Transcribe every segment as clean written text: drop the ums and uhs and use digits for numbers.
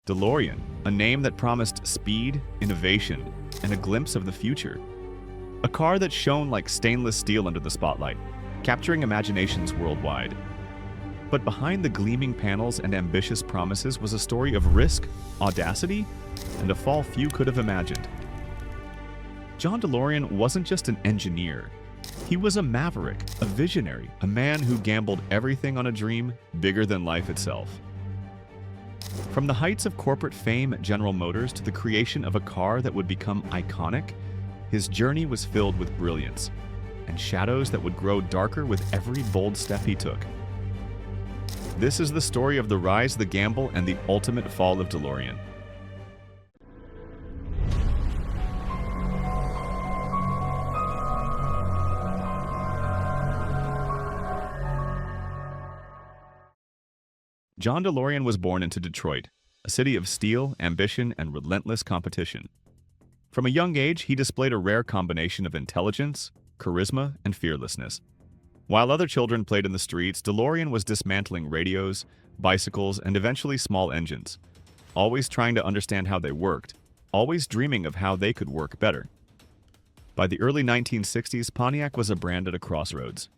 DeLorean, a name that promised speed, innovation, and a glimpse of the future. A car that shone like stainless steel under the spotlight, capturing imaginations worldwide. But behind the gleaming panels and ambitious promises was a story of risk, audacity, and a fall few could have imagined. John DeLorean wasn't just an engineer. He was a maverick, a visionary, a man who gambled everything on a dream bigger than life itself. From the heights of corporate fame at General Motors to the creation of a car that would become iconic, his journey was filled with brilliance and shadows that would grow darker with every bold step he took. This is the story of the rise, the gamble, and the ultimate fall of DeLorean. John DeLorean was born into Detroit, a city of steel, ambition, and relentless competition. From a young age, he displayed a rare combination of intelligence, charisma, and fearlessness. While other children played in the streets, DeLorean was dismantling radios, bicycles, and eventually small engines, always trying to understand how they worked, always dreaming of how they could work better. By the early 1960s, Pontiac was a brand at a crossroads.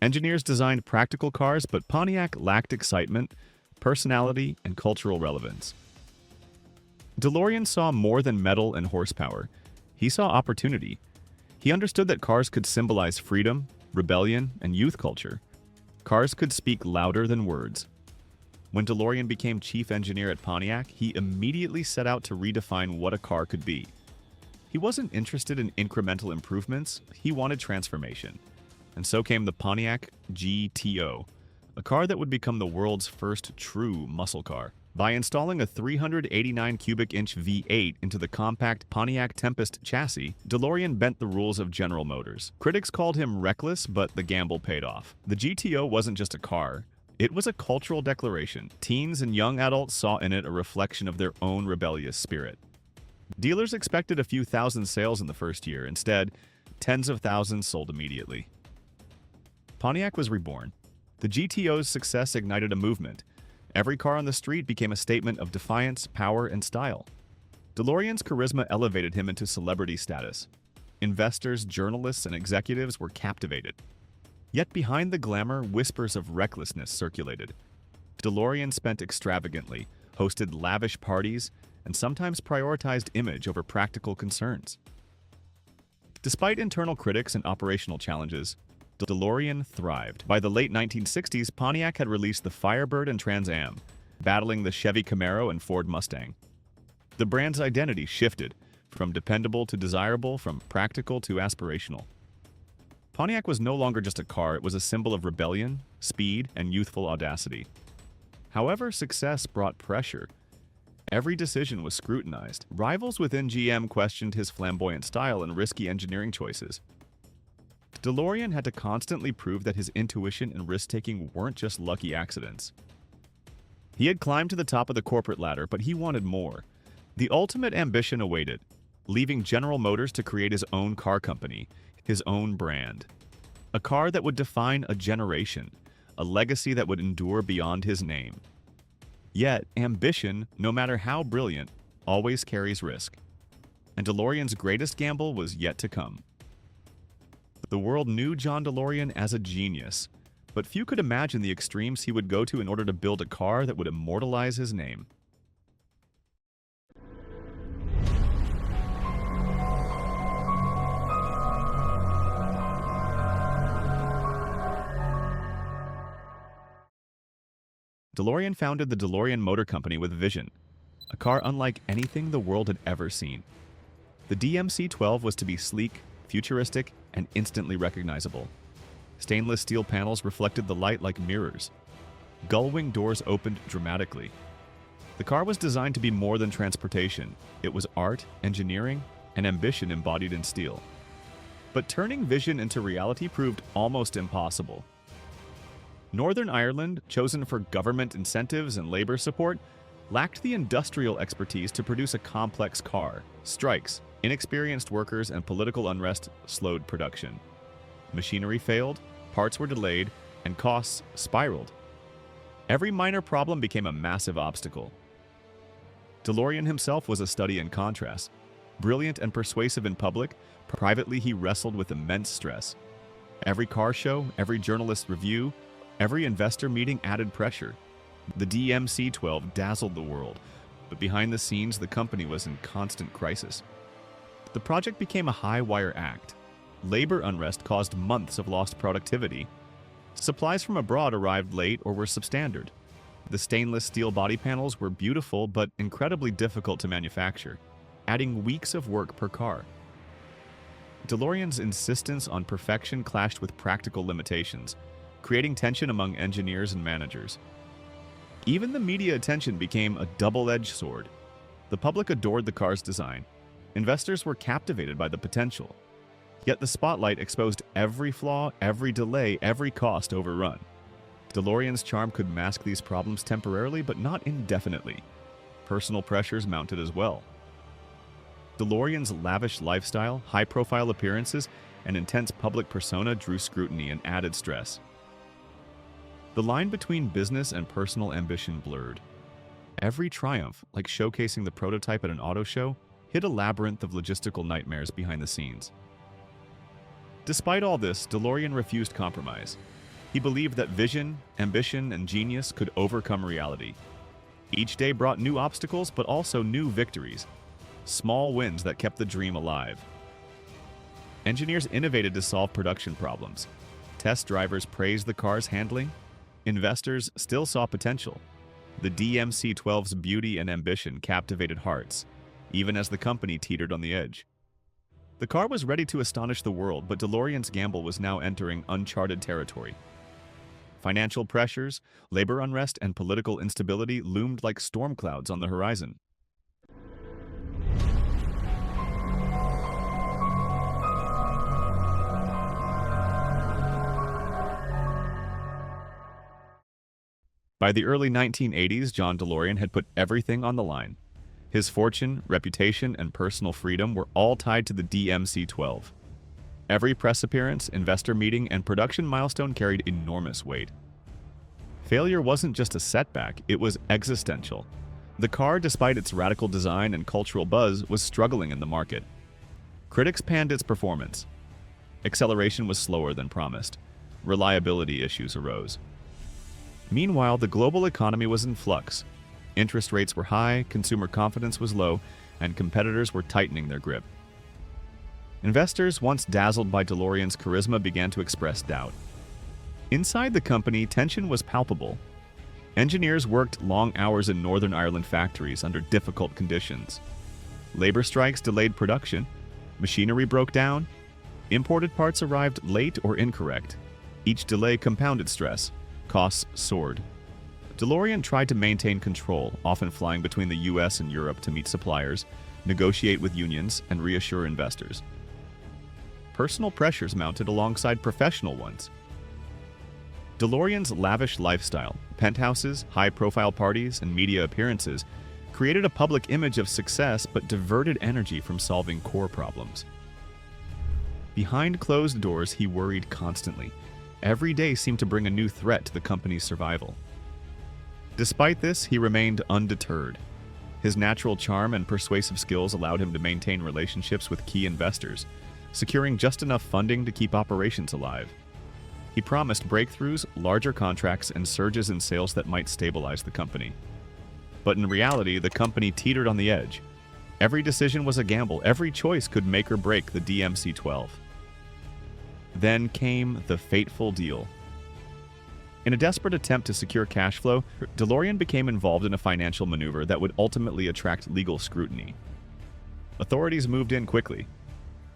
Engineers designed practical cars, but Pontiac lacked excitement, personality, and cultural relevance. DeLorean saw more than metal and horsepower. He saw opportunity. He understood that cars could symbolize freedom, rebellion, and youth culture. Cars could speak louder than words. When DeLorean became chief engineer at Pontiac, he immediately set out to redefine what a car could be. He wasn't interested in incremental improvements, he wanted transformation. And so came the Pontiac GTO, a car that would become the world's first true muscle car. By installing a 389 cubic inch V8 into the compact Pontiac Tempest chassis, DeLorean bent the rules of General Motors. Critics called him reckless, but the gamble paid off. The GTO wasn't just a car, it was a cultural declaration. Teens and young adults saw in it a reflection of their own rebellious spirit. Dealers expected a few thousand sales in the first year. Instead, tens of thousands sold immediately. Pontiac was reborn. The GTO's success ignited a movement. Every car on the street became a statement of defiance, power, and style. DeLorean's charisma elevated him into celebrity status. Investors, journalists, and executives were captivated. Yet behind the glamour, whispers of recklessness circulated. DeLorean spent extravagantly, hosted lavish parties, and sometimes prioritized image over practical concerns. Despite internal critics and operational challenges, DeLorean thrived. By the late 1960s, Pontiac had released the Firebird and Trans Am, battling the Chevy Camaro and Ford Mustang. The brand's identity shifted, from dependable to desirable, from practical to aspirational. Pontiac was no longer just a car, it was a symbol of rebellion, speed, and youthful audacity. However, success brought pressure. Every decision was scrutinized. Rivals within GM questioned his flamboyant style and risky engineering choices. DeLorean had to constantly prove that his intuition and risk-taking weren't just lucky accidents. He had climbed to the top of the corporate ladder, but he wanted more. The ultimate ambition awaited, leaving General Motors to create his own car company, his own brand. A car that would define a generation, a legacy that would endure beyond his name. Yet, ambition, no matter how brilliant, always carries risk. And DeLorean's greatest gamble was yet to come. The world knew John DeLorean as a genius, but few could imagine the extremes he would go to in order to build a car that would immortalize his name. DeLorean founded the DeLorean Motor Company with vision, a car unlike anything the world had ever seen. The DMC-12 was to be sleek, futuristic, and instantly recognizable. Stainless steel panels reflected the light like mirrors. Gull-wing doors opened dramatically. The car was designed to be more than transportation. It was art, engineering, and ambition embodied in steel. But turning vision into reality proved almost impossible. Northern Ireland, chosen for government incentives and labor support, lacked the industrial expertise to produce a complex car. Strikes, inexperienced workers, and political unrest slowed production. Machinery failed, parts were delayed, and costs spiraled. Every minor problem became a massive obstacle. DeLorean himself was a study in contrast. Brilliant and persuasive in public, privately he wrestled with immense stress. Every car show, every journalist review, every investor meeting added pressure. The DMC-12 dazzled the world, but behind the scenes the company was in constant crisis. The project became a high-wire act. Labor unrest caused months of lost productivity. Supplies from abroad arrived late or were substandard. The stainless steel body panels were beautiful but incredibly difficult to manufacture, adding weeks of work per car. DeLorean's insistence on perfection clashed with practical limitations, creating tension among engineers and managers. Even the media attention became a double-edged sword. The public adored the car's design. Investors were captivated by the potential. Yet the spotlight exposed every flaw, every delay, every cost overrun. DeLorean's charm could mask these problems temporarily, but not indefinitely. Personal pressures mounted as well. DeLorean's lavish lifestyle, high-profile appearances, and intense public persona drew scrutiny and added stress. The line between business and personal ambition blurred. Every triumph, like showcasing the prototype at an auto show, hid a labyrinth of logistical nightmares behind the scenes. Despite all this, DeLorean refused compromise. He believed that vision, ambition, and genius could overcome reality. Each day brought new obstacles, but also new victories. Small wins that kept the dream alive. Engineers innovated to solve production problems. Test drivers praised the car's handling. Investors still saw potential. The DMC-12's beauty and ambition captivated hearts, even as the company teetered on the edge. The car was ready to astonish the world, but DeLorean's gamble was now entering uncharted territory. Financial pressures, labor unrest, and political instability loomed like storm clouds on the horizon. By the early 1980s, John DeLorean had put everything on the line. His fortune, reputation, and personal freedom were all tied to the DMC-12. Every press appearance, investor meeting, and production milestone carried enormous weight. Failure wasn't just a setback, it was existential. The car, despite its radical design and cultural buzz, was struggling in the market. Critics panned its performance. Acceleration was slower than promised. Reliability issues arose. Meanwhile, the global economy was in flux. Interest rates were high, consumer confidence was low, and competitors were tightening their grip. Investors, once dazzled by DeLorean's charisma, began to express doubt. Inside the company, tension was palpable. Engineers worked long hours in Northern Ireland factories under difficult conditions. Labor strikes delayed production. Machinery broke down. Imported parts arrived late or incorrect. Each delay compounded stress. Costs soared. DeLorean tried to maintain control, often flying between the US and Europe to meet suppliers, negotiate with unions, and reassure investors. Personal pressures mounted alongside professional ones. DeLorean's lavish lifestyle, penthouses, high-profile parties, and media appearances created a public image of success but diverted energy from solving core problems. Behind closed doors, he worried constantly. Every day seemed to bring a new threat to the company's survival. Despite this, he remained undeterred. His natural charm and persuasive skills allowed him to maintain relationships with key investors, securing just enough funding to keep operations alive. He promised breakthroughs, larger contracts, and surges in sales that might stabilize the company. But in reality, the company teetered on the edge. Every decision was a gamble. Every choice could make or break the DMC-12. Then came the fateful deal. In a desperate attempt to secure cash flow, DeLorean became involved in a financial maneuver that would ultimately attract legal scrutiny. Authorities moved in quickly.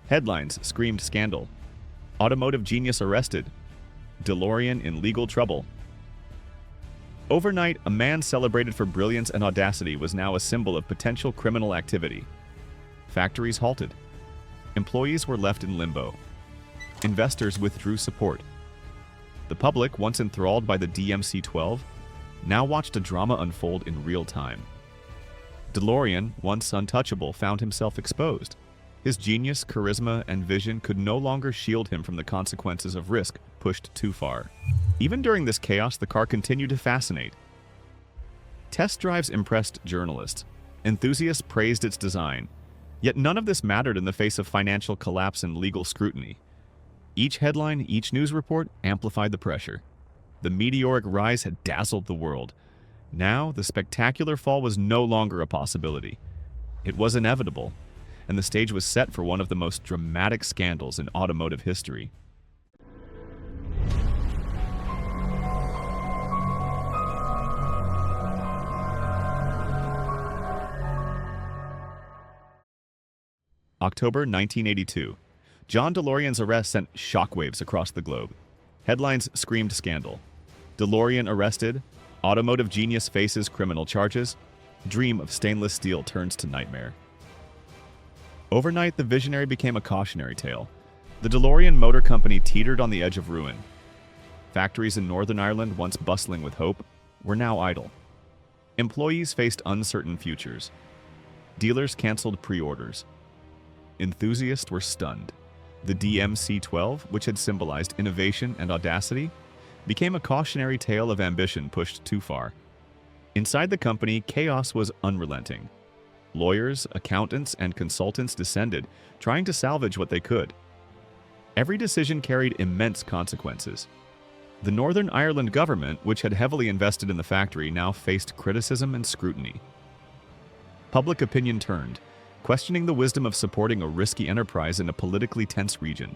Headlines screamed scandal. Automotive genius arrested. DeLorean in legal trouble. Overnight, a man celebrated for brilliance and audacity was now a symbol of potential criminal activity. Factories halted. Employees were left in limbo. Investors withdrew support. The public, once enthralled by the DMC-12, now watched a drama unfold in real time. DeLorean, once untouchable, found himself exposed. His genius, charisma, and vision could no longer shield him from the consequences of risk pushed too far. Even during this chaos, the car continued to fascinate. Test drives impressed journalists. Enthusiasts praised its design, yet none of this mattered in the face of financial collapse and legal scrutiny. Each headline, each news report amplified the pressure. The meteoric rise had dazzled the world. Now, the spectacular fall was no longer a possibility. It was inevitable, and the stage was set for one of the most dramatic scandals in automotive history. October 1982. John DeLorean's arrest sent shockwaves across the globe. Headlines screamed scandal. DeLorean arrested, automotive genius faces criminal charges, dream of stainless steel turns to nightmare. Overnight, the visionary became a cautionary tale. The DeLorean Motor Company teetered on the edge of ruin. Factories in Northern Ireland, once bustling with hope, were now idle. Employees faced uncertain futures. Dealers canceled pre-orders. Enthusiasts were stunned. The DMC-12, which had symbolized innovation and audacity, became a cautionary tale of ambition pushed too far. Inside the company, chaos was unrelenting. Lawyers, accountants, and consultants descended, trying to salvage what they could. Every decision carried immense consequences. The Northern Ireland government, which had heavily invested in the factory, now faced criticism and scrutiny. Public opinion turned, questioning the wisdom of supporting a risky enterprise in a politically tense region.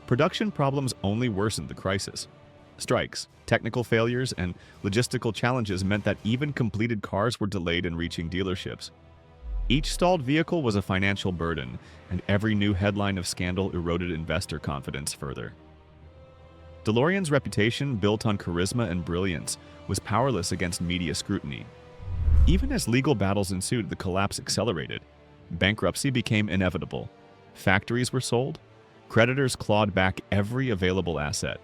Production problems only worsened the crisis. Strikes, technical failures, and logistical challenges meant that even completed cars were delayed in reaching dealerships. Each stalled vehicle was a financial burden, and every new headline of scandal eroded investor confidence further. DeLorean's reputation, built on charisma and brilliance, was powerless against media scrutiny. Even as legal battles ensued, the collapse accelerated. Bankruptcy became inevitable. Factories were sold. Creditors clawed back every available asset.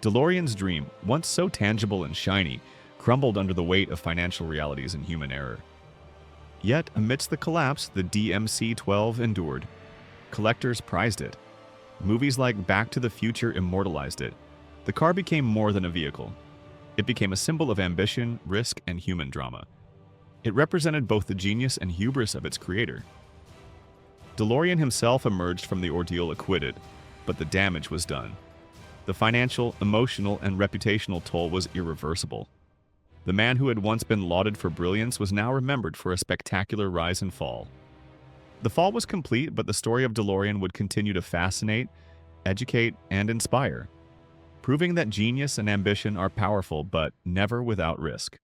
DeLorean's dream, once so tangible and shiny, crumbled under the weight of financial realities and human error. Yet, amidst the collapse, the DMC-12 endured. Collectors prized it. Movies like Back to the Future immortalized it. The car became more than a vehicle. It became a symbol of ambition, risk, and human drama. It represented both the genius and hubris of its creator. DeLorean himself emerged from the ordeal acquitted, but the damage was done. The financial, emotional, and reputational toll was irreversible. The man who had once been lauded for brilliance was now remembered for a spectacular rise and fall. The fall was complete, but the story of DeLorean would continue to fascinate, educate, and inspire, proving that genius and ambition are powerful but never without risk.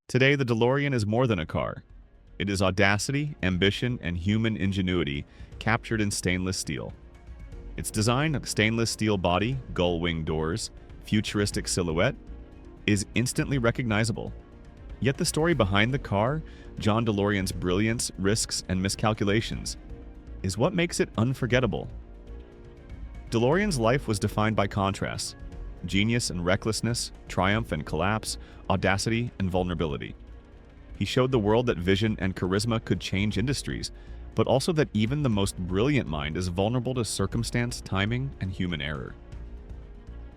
Today, the DeLorean is more than a car. It is audacity, ambition, and human ingenuity captured in stainless steel. Its design, stainless steel body, gull-wing doors, futuristic silhouette, is instantly recognizable. Yet the story behind the car, John DeLorean's brilliance, risks, and miscalculations, is what makes it unforgettable. DeLorean's life was defined by contrasts: genius and recklessness, triumph and collapse, audacity and vulnerability. He showed the world that vision and charisma could change industries, but also that even the most brilliant mind is vulnerable to circumstance, timing, and human error.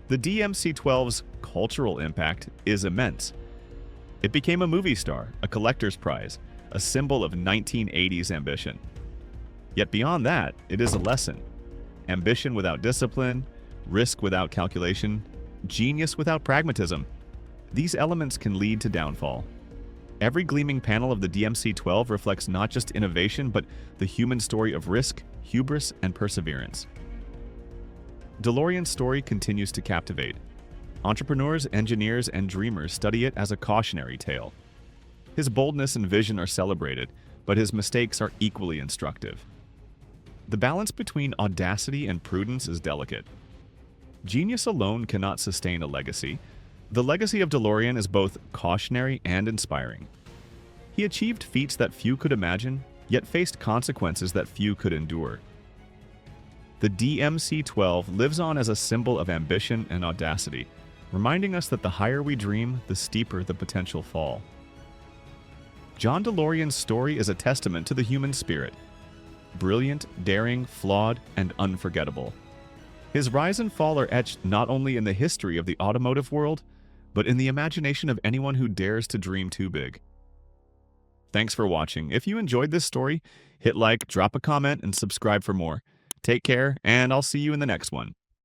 The DMC-12's cultural impact is immense. It became a movie star, a collector's prize, a symbol of 1980s ambition. Yet beyond that, it is a lesson. Ambition without discipline, risk without calculation, genius without pragmatism. These elements can lead to downfall. Every gleaming panel of the DMC-12 reflects not just innovation, but the human story of risk, hubris, and perseverance. DeLorean's story continues to captivate. Entrepreneurs, engineers, and dreamers study it as a cautionary tale. His boldness and vision are celebrated, but his mistakes are equally instructive. The balance between audacity and prudence is delicate. Genius alone cannot sustain a legacy. The legacy of DeLorean is both cautionary and inspiring. He achieved feats that few could imagine, yet faced consequences that few could endure. The DMC-12 lives on as a symbol of ambition and audacity, reminding us that the higher we dream, the steeper the potential fall. John DeLorean's story is a testament to the human spirit. Brilliant, daring, flawed, and unforgettable. His rise and fall are etched not only in the history of the automotive world, but in the imagination of anyone who dares to dream too big. Thanks for watching. If you enjoyed this story, hit like, drop a comment, and subscribe for more. Take care, and I'll see you in the next one.